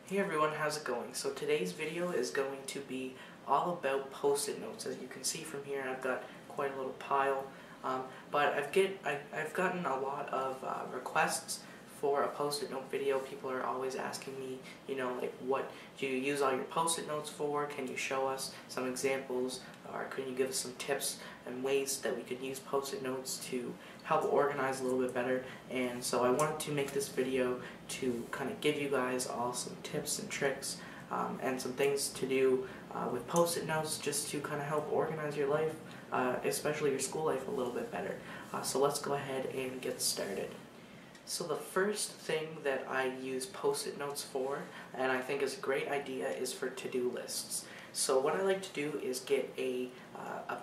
Hey everyone, how's it going? So today's video is going to be all about post-it notes. As you can see from here, I've got quite a little pile, but I've gotten a lot of requests for a post-it note video. People are always asking me, like, what do you use all your post-it notes for? Can you show us some examples, or can you give us some tips and ways that we could use post-it notes to help organize a little bit better? And so I wanted to make this video to kind of give you guys all some tips and tricks and some things to do with post-it notes, just to kind of help organize your life, especially your school life, a little bit better. So let's go ahead and get started. So the first thing that I use post-it notes for, and I think is a great idea, is for to-do lists. So what I like to do is get a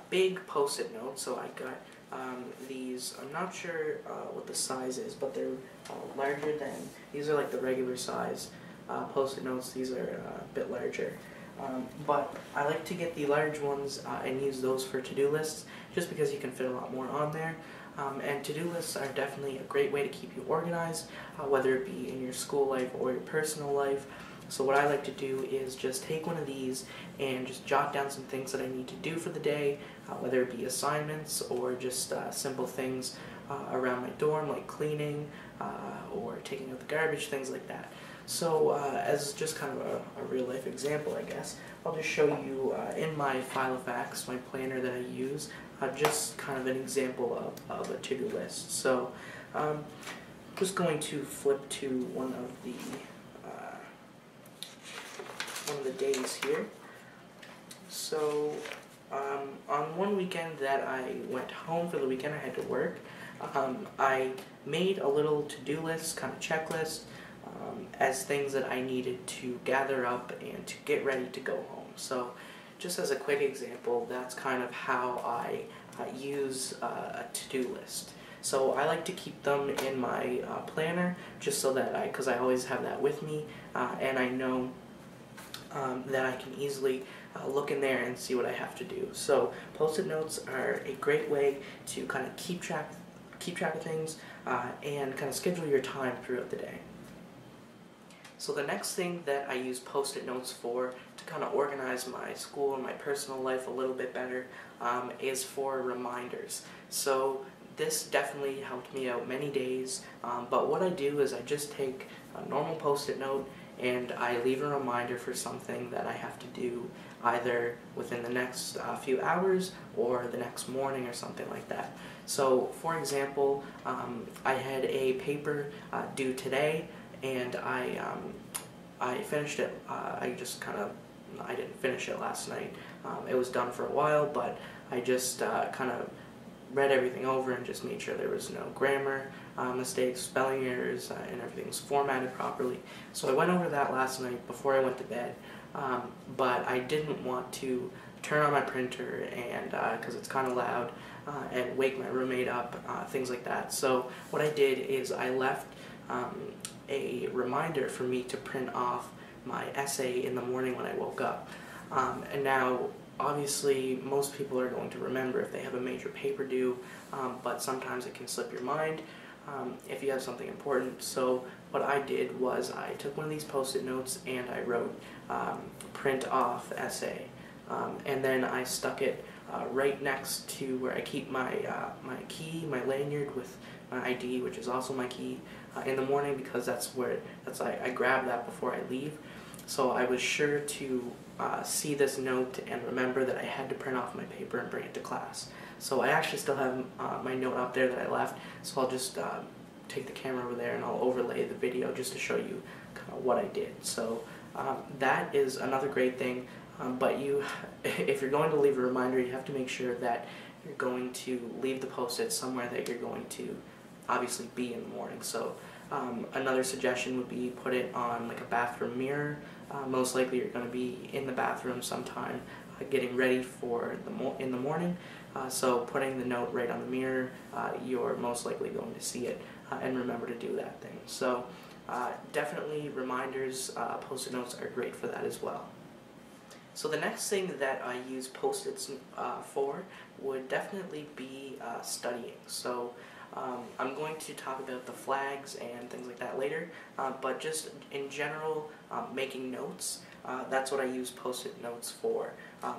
big post-it note. So I got these, I'm not sure what the size is, but they're larger than, these are like the regular size post-it notes. These are a bit larger. But I like to get the large ones and use those for to-do lists, just because you can fit a lot more on there. And to-do lists are definitely a great way to keep you organized, whether it be in your school life or your personal life. So what I like to do is just take one of these and just jot down some things that I need to do for the day, whether it be assignments or just simple things around my dorm, like cleaning or taking out the garbage, things like that. So as just kind of a real life example, I guess, I'll just show you in my file of facts, my planner that I use, just kind of an example of a to-do list. So I'm just going to flip to one of the days here. So on one weekend that I went home for the weekend, I had to work. I made a little to-do list, kind of checklist, as things that I needed to gather up and to get ready to go home. So just as a quick example, that's kind of how I use a to-do list. So I like to keep them in my planner, just so that because I always have that with me, and I know that I can easily look in there and see what I have to do. So post-it notes are a great way to kind of keep track of things and kind of schedule your time throughout the day. So the next thing that I use post-it notes for to kind of organize my school and my personal life a little bit better is for reminders. So this definitely helped me out many days, but what I do is I just take a normal post-it note and I leave a reminder for something that I have to do either within the next few hours or the next morning or something like that. So for example, I had a paper due today, and I finished it. I didn't finish it last night. It was done for a while, but I just kind of read everything over and just made sure there was no grammar mistakes, spelling errors, and everything was formatted properly. So I went over that last night before I went to bed, but I didn't want to turn on my printer and because it's kind of loud and wake my roommate up, things like that. So what I did is I left a reminder for me to print off my essay in the morning when I woke up. And now, obviously, most people are going to remember if they have a major paper due, but sometimes it can slip your mind if you have something important. So what I did was I took one of these post-it notes and I wrote print off essay, and then I stuck it right next to where I keep my key, my lanyard with my ID, which is also my key, in the morning, because I grab that before I leave. So I was sure to see this note and remember that I had to print off my paper and bring it to class. So I actually still have my note up there that I left, so I'll just take the camera over there and I'll overlay the video just to show you kind of what I did. So that is another great thing, but if you're going to leave a reminder, you have to make sure that you're going to leave the post-it somewhere that you're going to obviously be in the morning. So another suggestion would be put it on like a bathroom mirror. Most likely you're going to be in the bathroom sometime getting ready for in the morning. So putting the note right on the mirror, you're most likely going to see it and remember to do that thing. So definitely reminders, post-it notes are great for that as well. So the next thing that I use post-its for would definitely be studying. So I'm going to talk about the flags and things like that later, but just in general, making notes, that's what I use Post-it notes for.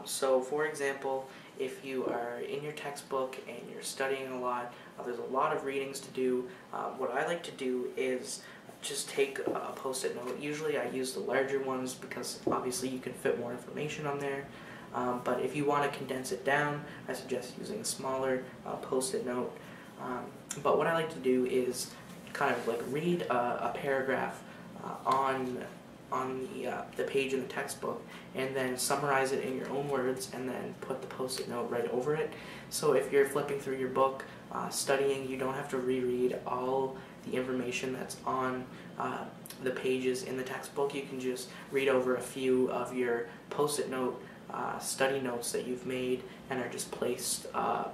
So for example, if you are in your textbook and you're studying a lot, there's a lot of readings to do. What I like to do is just take a Post-it note. Usually I use the larger ones because obviously you can fit more information on there. But if you want to condense it down, I suggest using a smaller Post-it note. But what I like to do is kind of like read a paragraph on the page in the textbook, and then summarize it in your own words, and then put the Post-it note right over it. So if you're flipping through your book, studying, you don't have to reread all the information that's on the pages in the textbook. You can just read over a few of your Post-it note study notes that you've made and are just placed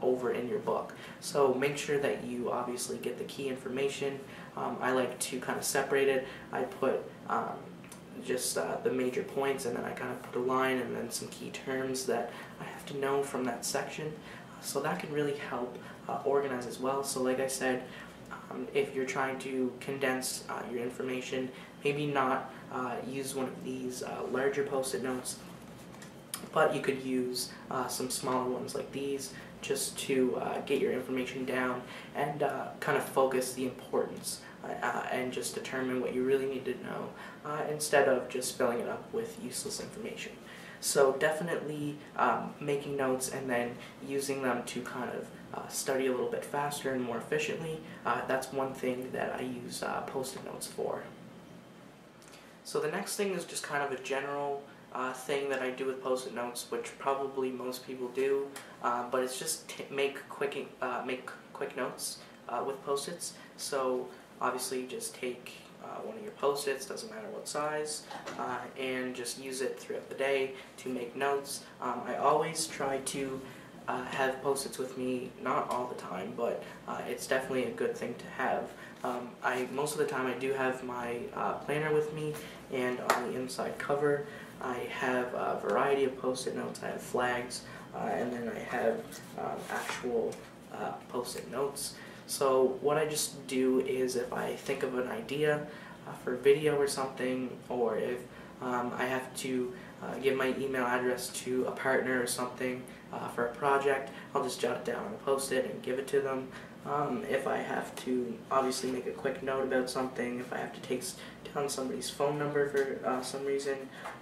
over in your book. So make sure that you obviously get the key information. I like to kind of separate it. I put just the major points, and then I kind of put a line and then some key terms that I have to know from that section. So that can really help organize as well. So like I said, if you're trying to condense your information, maybe not use one of these larger Post-it notes, but you could use some smaller ones like these just to get your information down and kind of focus the importance and just determine what you really need to know instead of just filling it up with useless information. So definitely making notes and then using them to kind of study a little bit faster and more efficiently, that's one thing that I use Post-it notes for. So the next thing is just kind of a general thing that I do with Post-it notes, which probably most people do, but it's just make quick notes with Post-its. So obviously just take one of your Post-its, doesn't matter what size, and just use it throughout the day to make notes. I always try to have Post-its with me, not all the time, but it's definitely a good thing to have. Most of the time I do have my planner with me, and on the inside cover I have a variety of Post-it notes. I have flags, and then I have actual Post-it notes. So what I just do is if I think of an idea for a video or something, or if I have to give my email address to a partner or something for a project, I'll just jot it down on a Post-it and give it to them. If I have to obviously make a quick note about something, if I have to take down somebody's phone number for some reason,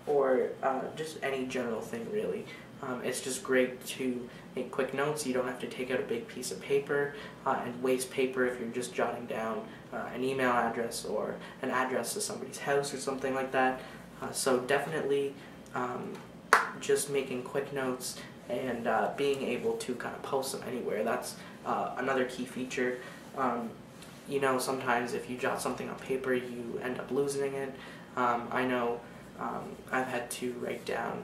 or just any general thing really. It's just great to make quick notes. You don't have to take out a big piece of paper and waste paper if you're just jotting down an email address or an address to somebody's house or something like that. So definitely just making quick notes and being able to kind of post them anywhere. That's another key feature. You know, sometimes if you jot something on paper, you end up losing it. I know I've had to write down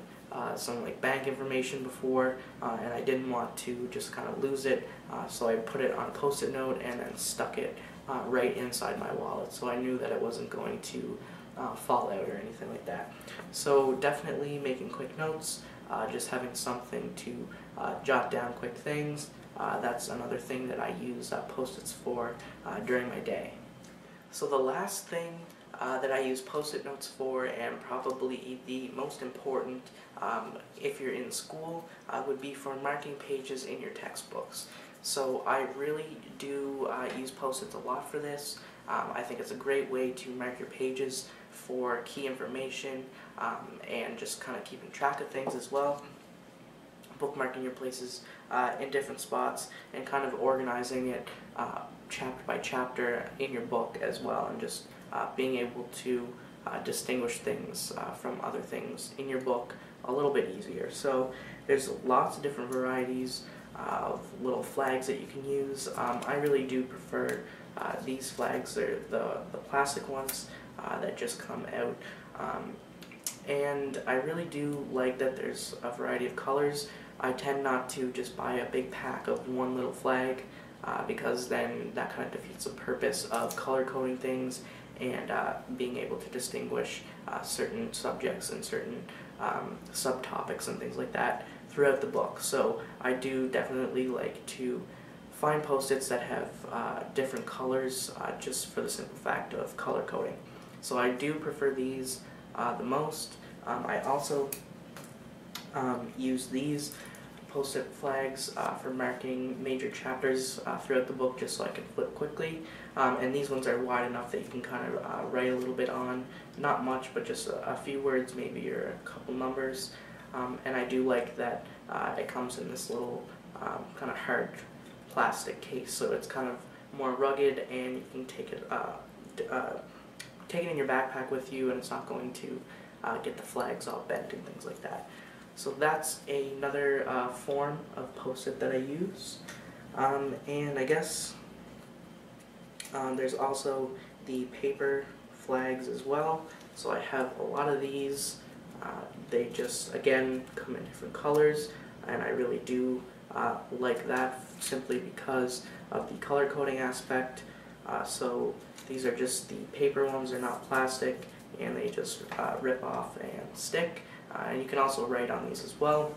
some like bank information before, and I didn't want to just kind of lose it, so I put it on a Post-it note and then stuck it right inside my wallet, so I knew that it wasn't going to fall out or anything like that. So definitely making quick notes, just having something to jot down quick things. That's another thing that I use Post-its for during my day. So the last thing that I use Post-it notes for, and probably the most important if you're in school, would be for marking pages in your textbooks. So I really do use Post-its a lot for this. I think it's a great way to mark your pages for key information and just kind of keeping track of things as well. Bookmarking your places in different spots and kind of organizing it chapter by chapter in your book as well, and just being able to distinguish things from other things in your book a little bit easier. So there's lots of different varieties of little flags that you can use. I really do prefer these flags. They're the plastic ones that just come out. And I really do like that there's a variety of colors. I tend not to just buy a big pack of one little flag because then that kind of defeats the purpose of color coding things and being able to distinguish certain subjects and certain subtopics and things like that throughout the book. So I do definitely like to find post-its that have different colors just for the simple fact of color coding. So I do prefer these the most. I also use these post-it flags for marking major chapters throughout the book, just so I can flip quickly. And these ones are wide enough that you can kind of write a little bit on, not much, but just a few words maybe, or a couple numbers. And I do like that it comes in this little kind of hard plastic case, so it's kind of more rugged, and you can take it in your backpack with you, and it's not going to get the flags all bent and things like that. So that's another form of post-it that I use. And I guess there's also the paper flags as well. So I have a lot of these. They just, again, come in different colors, and I really do like that simply because of the color coding aspect. So these are just the paper ones, they're not plastic, and they just rip off and stick. And you can also write on these as well,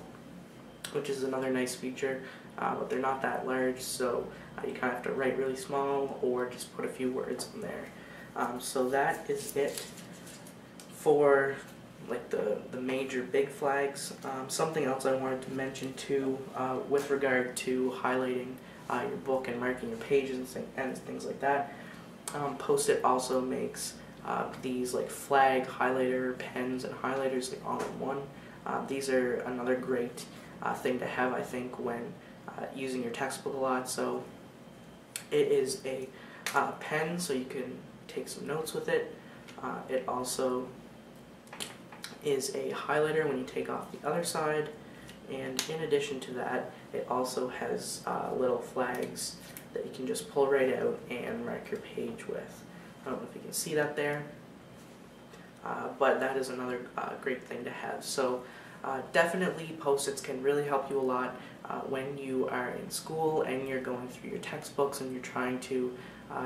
which is another nice feature, but they're not that large, so you kind of have to write really small or just put a few words in there. So that is it for like the major big flags. Something else I wanted to mention too, with regard to highlighting your book and marking your pages and things like that. Post-it also makes these like flag highlighter pens and highlighters like all in one. These are another great thing to have, I think, when using your textbook a lot. So it is a pen, so you can take some notes with it. It also is a highlighter when you take off the other side, and in addition to that, it also has little flags that you can just pull right out and mark your page with. I don't know if you can see that there, but that is another great thing to have. So definitely post-its can really help you a lot when you are in school and you're going through your textbooks and you're trying to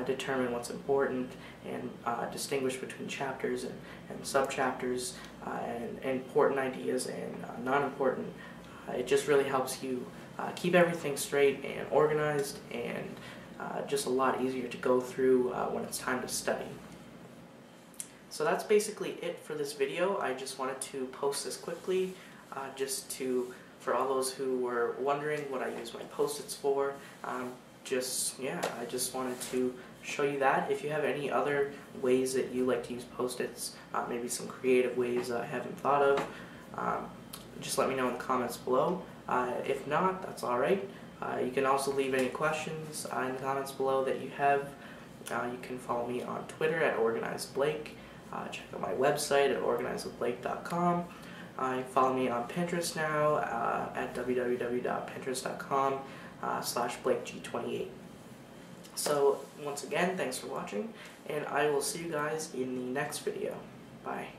determine what's important and distinguish between chapters and sub-chapters and important ideas and non-important. It just really helps you keep everything straight and organized, and just a lot easier to go through when it's time to study. So that's basically it for this video. I just wanted to post this quickly for all those who were wondering what I use my post-its for. I just wanted to show you that. If you have any other ways that you like to use post-its, maybe some creative ways I haven't thought of, just let me know in the comments below. If not, that's alright. You can also leave any questions in the comments below that you have. You can follow me on Twitter at OrganizedBlake. Check out my website at organizedblake.com. Follow me on Pinterest now at www.pinterest.com/BlakeG28. So once again, thanks for watching, and I will see you guys in the next video. Bye.